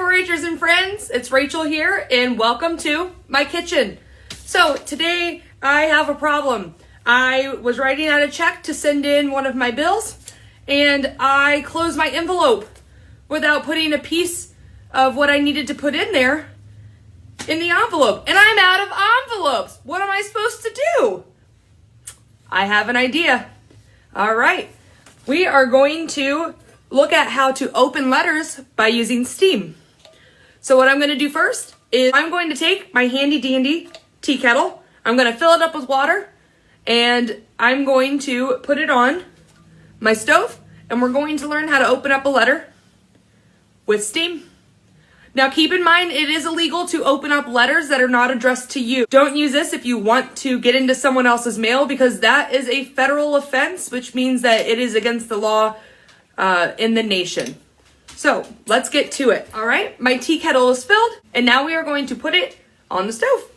decorators and friends, it's Rachel here and welcome to my kitchen. So today I have a problem. I was writing out a check to send in one of my bills and I closed my envelope without putting a piece of what I needed to put in there in the envelope. And I'm out of envelopes. What am I supposed to do? I have an idea. All right, we are going to look at how to open letters by using steam. So what I'm going to do first is I'm going to take my handy dandy tea kettle. I'm going to fill it up with water and I'm going to put it on my stove and we're going to learn how to open up a letter with steam. Now keep in mind, it is illegal to open up letters that are not addressed to you. Don't use this if you want to get into someone else's mail because that is a federal offense, which means that it is against the law in the nation. So let's get to it. All right, my tea kettle is filled and now we are going to put it on the stove.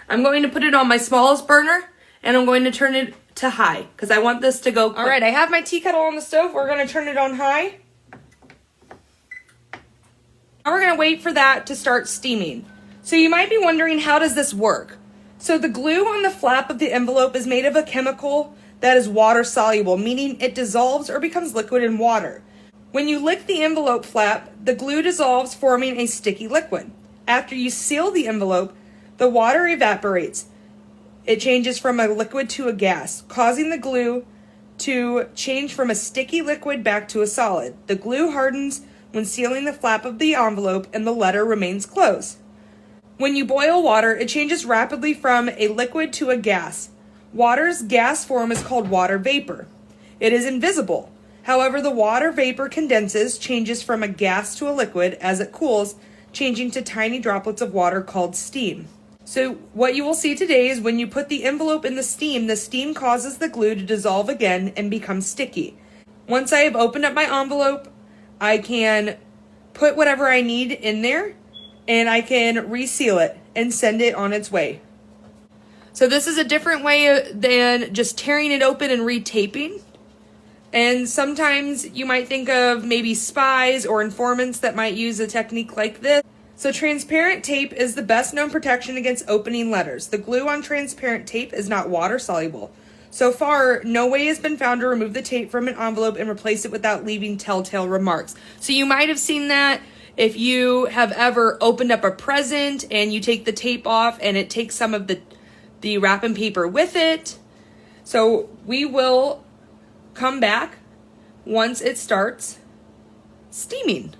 I'm going to put it on my smallest burner and I'm going to turn it to high because I want this to go quick. All right, I have my tea kettle on the stove. We're going to turn it on high. Now we're going to wait for that to start steaming. So you might be wondering, how does this work? So the glue on the flap of the envelope is made of a chemical that is water soluble, meaning it dissolves or becomes liquid in water. When you lick the envelope flap, the glue dissolves, forming a sticky liquid. After you seal the envelope, the water evaporates. It changes from a liquid to a gas, causing the glue to change from a sticky liquid back to a solid. The glue hardens when sealing the flap of the envelope and the letter remains closed. When you boil water, it changes rapidly from a liquid to a gas. Water's gas form is called water vapor. It is invisible. However, the water vapor condenses, changes from a gas to a liquid as it cools, changing to tiny droplets of water called steam. So what you will see today is when you put the envelope in the steam causes the glue to dissolve again and become sticky. Once I have opened up my envelope, I can put whatever I need in there and I can reseal it and send it on its way. So this is a different way than just tearing it open and retaping. And sometimes you might think of maybe spies or informants that might use a technique like this. So transparent tape is the best known protection against opening letters. The glue on transparent tape is not water soluble. So far, no way has been found to remove the tape from an envelope and replace it without leaving telltale remarks. So you might have seen that if you have ever opened up a present and you take the tape off and it takes some of the wrapping paper with it. So we will come back once it starts steaming.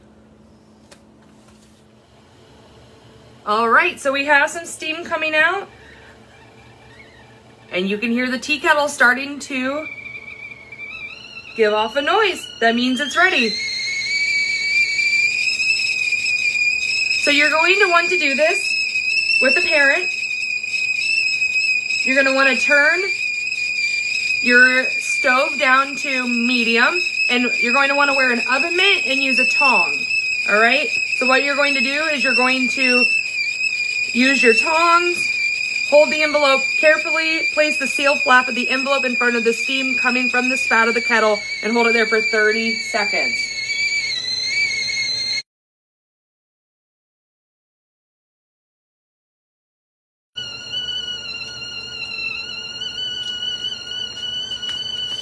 All right, so we have some steam coming out and you can hear the tea kettle starting to give off a noise. That means it's ready. So you're going to want to do this with a parent. You're going to want to turn your stove down to medium and you're going to want to wear an oven mitt and use a tong. All right. So what you're going to do is you're going to use your tongs, hold the envelope carefully, place the sealed flap of the envelope in front of the steam coming from the spout of the kettle and hold it there for 30 seconds.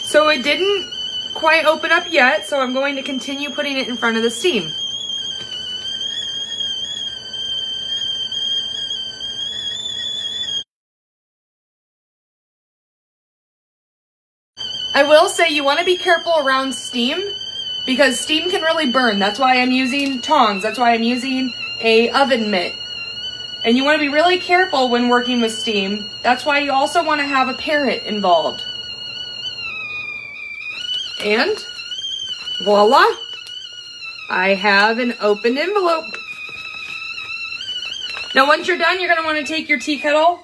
So it didn't quite open up yet, so I'm going to continue putting it in front of the steam. I will say you want to be careful around steam because steam can really burn. That's why I'm using tongs. That's why I'm using a oven mitt. And you want to be really careful when working with steam. That's why you also want to have a parent involved. And voila, I have an open envelope. Now once you're done, you're going to want to take your tea kettle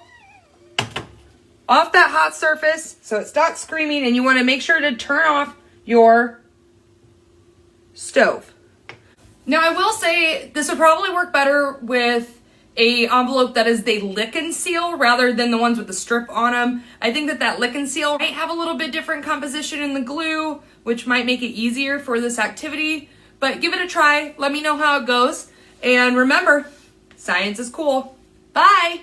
off that hot surface so it's not screaming, and you want to make sure to turn off your stove. Now I will say this would probably work better with a envelope that is the lick and seal rather than the ones with the strip on them. I think that lick and seal might have a little bit different composition in the glue, which might make it easier for this activity, but give it a try. Let me know how it goes. And remember, science is cool. Bye.